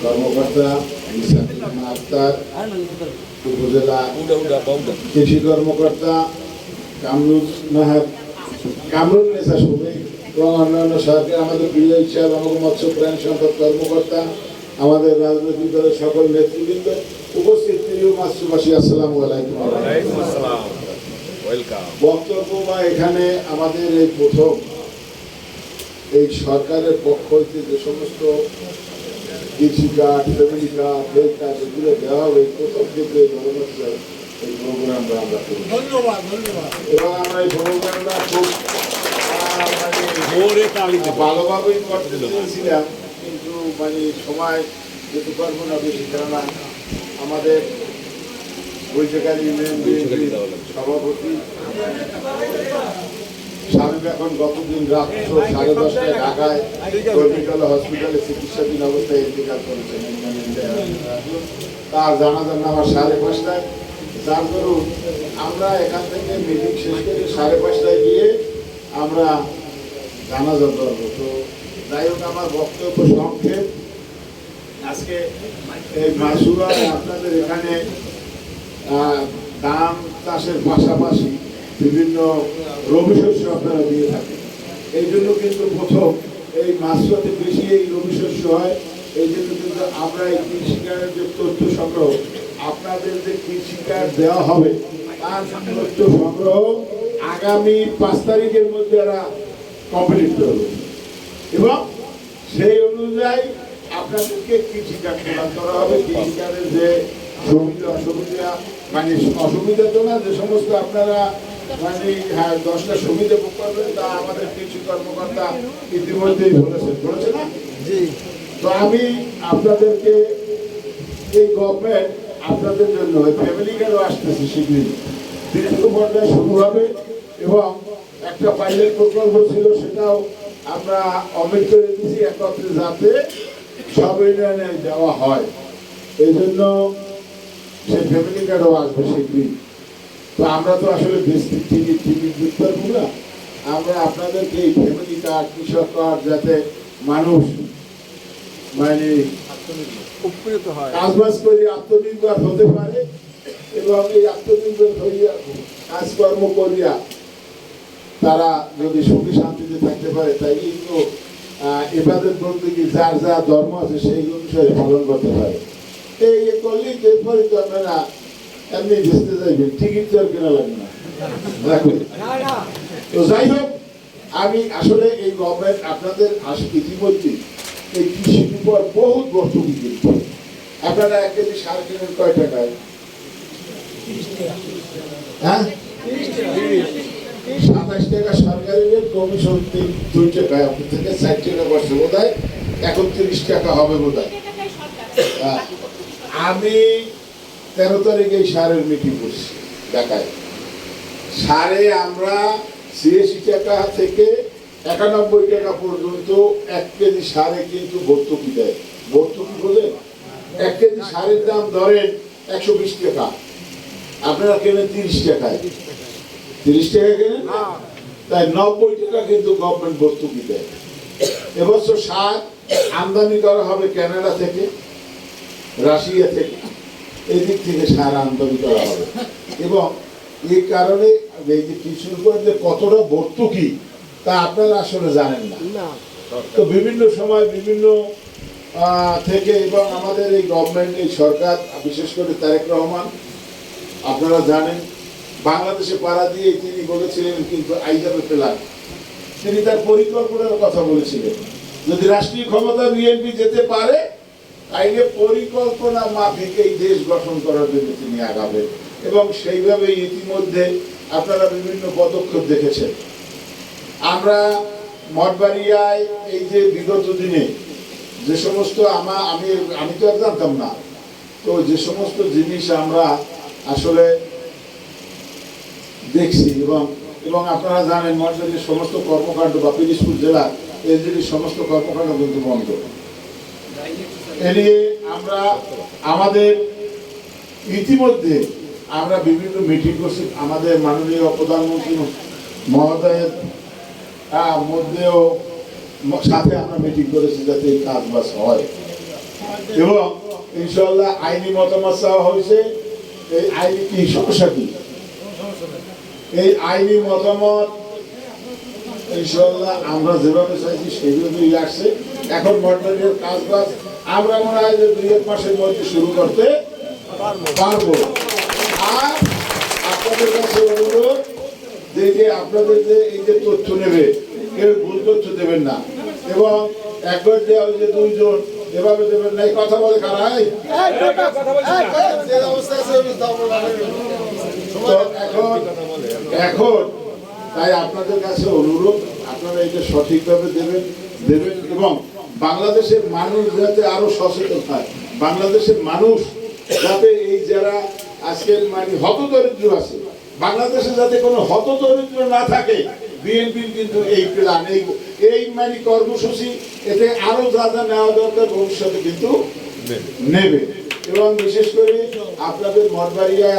কর্মকর্তা আক্তার, উপজেলা কৃষি কর্মকর্তা কামরুন্নেসা শফিক এবং অন্যান্য সরকার, আমাদের প্রিয় সাহেব, আমাদের মৎস্য প্রাণী সম্পদ কর্মকর্তা, আমাদের রাজনৈতিক দলের সকল নেতৃবৃন্দ, উপস্থিত প্রিয় মাছবাসী, আসসালামু আলাইকুম। বক্তব্য বা এখানে আমাদের এই প্রথম এই সরকারের পক্ষ হইতে যে সমস্ত কৃষি card, family card, health card এগুলো দেওয়া হবে, প্রথম ক্ষেত্রে এই প্রোগ্রামটা আমরা করি। এবং আমরা এই প্রোগ্রামটা খুব ভালোভাবেই করতে চেয়েছিলাম, কিন্তু সময় যেতে পারবো না বেশি, কেননা আমাদের বৈশাখালী ইউনিয়ন বিএনপির সভাপতি স্বামী এখন গতদিন রাত 10:30টায় ঢাকায় মেডিকেল হসপিটালে চিকিৎসাধীন অবস্থায় ইন্তেকাল করেছেন। তার জানাজার নামা 5:30টায়, যার দরুন আমরা এখান থেকে মিটিং শেষ করে 5:30টায় গিয়ে আমরা জানাজা করবো। তো যাই হোক, আমার বক্তব্য সংক্ষেপ। আজকে এই মাসুরায় আপনাদের এখানে ধান চাষের পাশাপাশি বিভিন্ন রবি শস্য আপনারা দিয়ে থাকেন। এই জন্য কিন্তু প্রথম এই মাছুরাতে বেশি এই রবি শস্য হয়। এই জন্য কিন্তু আমরা এই কৃষি কার্ডের যে তথ্য সংগ্রহ, আপনাদের যে কৃষি কার্ড দেওয়া হবে তার তথ্য সংগ্রহ আগামী 5 তারিখের মধ্যে এরা কমপ্লিট করবে এবং সেই অনুযায়ী আপনাদেরকে কৃষি কার্ড প্রদান করা হবে। কৃষি কার্ডের যে সুবিধা অসুবিধা, অসুবিধা তো না, যে সমস্ত আপনারা 10টা সুবিধা ভোগ করবেন, তা আমাদের কৃষি কর্মকর্তা ইতিমধ্যেই বলেছে না। তো আমি আপনাদেরকে এই গভর্নমেন্ট আপনাদের জন্য ফ্যামিলি কার্ডও আসতেছে শীঘ্রই, তৃতীয় পর্যায়ে শুরু হবে এবং একটা পাইলট প্রকল্প ছিল, সেটাও আমরা অমিট করে দিচ্ছি একত্রে, যাতে সব ইউনিয়নে দেওয়া হয়। এই জন্য সেই ফ্যামিলি কার্ডও আসবে শীঘ্রই। তো আমরা তো আসলে টিকিট দিতে পারবো না, আমরা আপনাদেরকে এই ফ্যামিলি কার্ড, কৃষক কার্ড, যাতে মানুষ কাজবাজ করে আত্মনির্ভর হতে পারে এবং এই আত্মনির্ভর হইয়া কাজকর্ম করিয়া তারা যদি সুখী শান্তিতে থাকতে পারে, তাই কিন্তু এবাদের বলতে কি যার যা ধর্ম আছে সেই অনুসারে পালন করতে পারে। এই করলেই এরপরে তো আপনারা এমনি ভেসতে যাইবেন, টিকিট তো আর কেনা লাগবে না। তো যাই হোক, আমি আসলে এই গভর্নমেন্ট আপনাদের ইতিমধ্যে এই কৃষির উপর বহুত ভর্তুকি কিন্তু আপনারা 1 কেজি সার কিনেন কয় টাকায়? হ্যাঁ, 27 টাকা সরকারি রেট, কমিশন 2 টাকায়, আপনার থেকে 60 টাকা বসে বোধ হয়, এখন 30 টাকা হবে বোধ হয়। আমি 13 তারিখে এই সারের মিটিং করছি ঢাকায়। সারে আমরা 86 টাকা থেকে 91 টাকা পর্যন্ত 1 কেজি সারে কিন্তু ভর্তুকি দেয়। ভর্তুকি বলেন, 1 কেজি সারের দাম ধরেন 120 টাকা, আপনারা কেনেন 30 টাকায়, 30 টাকা কেনেন, তাই 90 টাকা কিন্তু গভর্নমেন্ট ভর্তুকি দেয়। এবছর সার আমদানি করা হবে কানাডা থেকে, রাশিয়া থেকে, এই দিক থেকে সার আমদানি করা হবে এবং এই কারণে এই যে কৃষির উপর যে কতটা ভর্তুকি তা আপনারা আসলে জানেন না। তো বিভিন্ন সময় বিভিন্ন থেকে এবং আমাদের এই গভর্নমেন্ট, এই সরকার, বিশেষ করে তারেক রহমান, আপনারা জানেন বাংলাদেশে পাড়া দিয়ে তিনি বলেছিলেন কিন্তু আইজাবে পেলার, তিনি তার পরিকল্পনার কথা বলেছিলেন, যদি রাষ্ট্রীয় ক্ষমতা বিএনপি যেতে পারে তাইলে পরিকল্পনা মাফিক এই দেশ গঠন করার জন্য তিনি আগাবেন এবং সেইভাবে ইতিমধ্যে আপনারা বিভিন্ন পদক্ষেপ দেখেছেন। আমরা মঠবাড়িয়ায় এই যে বিগত দিনে যে সমস্ত আমি তো আর জানতাম না, তো যে সমস্ত জিনিস আমরা আসলে দেখছি এবং আপনারা জানেন মঠবাড়ির সমস্ত কর্মকাণ্ড বা পিরিজপুর জেলার এলজিডির সমস্ত কর্মকাণ্ড কিন্তু বন্ধ। এ নিয়ে আমরা আমাদের ইতিমধ্যে আমরা বিভিন্ন মিটিং করছি, আমাদের মাননীয় প্রধানমন্ত্রী মহোদয়ের মধ্যেও সাথে আমরা মিটিং করেছি যাতে এই কাজ বাস হয় এবং ইনশাআল্লাহ আইনি মতামত চাওয়া হয়েছে। এই আইনি কি সমস্যা কি, এই আইনি মতামত ইনশাআল্লাহ আমরা যেভাবে চাইছি সেইভাবেই আসছে। এখন মডেলের কাজ বাস আমরা মনে হয় যে 2-1 মাসের মধ্যে শুরু করতে পারবো। আর আপনাদের কাছে অনুরোধ যে আপনাদের যে এই যে তথ্য নেবে কেউ ভুল তথ্য দেবেন না এবং একবার দেওয়া যে 2 জন এভাবে দেবেন না। এই কথা বলে কারাই এখন তাই আপনাদের কাছে অনুরোধ আপনারা এটা সঠিকভাবে দেবেন এবং বাংলাদেশের মানুষ যাতে আরো সচেতন হয়, বাংলাদেশের মানুষ যাতে এই যারা আজকে মানে হতদরিদ্র আছে বাংলাদেশে যাতে কোনো হতদরিদ্র না থাকে। বিএনপির কিন্তু এই প্ল্যান এই মানে কর্মসূচি এতে আরো যা যা নেওয়া দরকার ভবিষ্যতে কিন্তু নেবে এবং বিশেষ করে আপনাদের মঠবাড়িয়া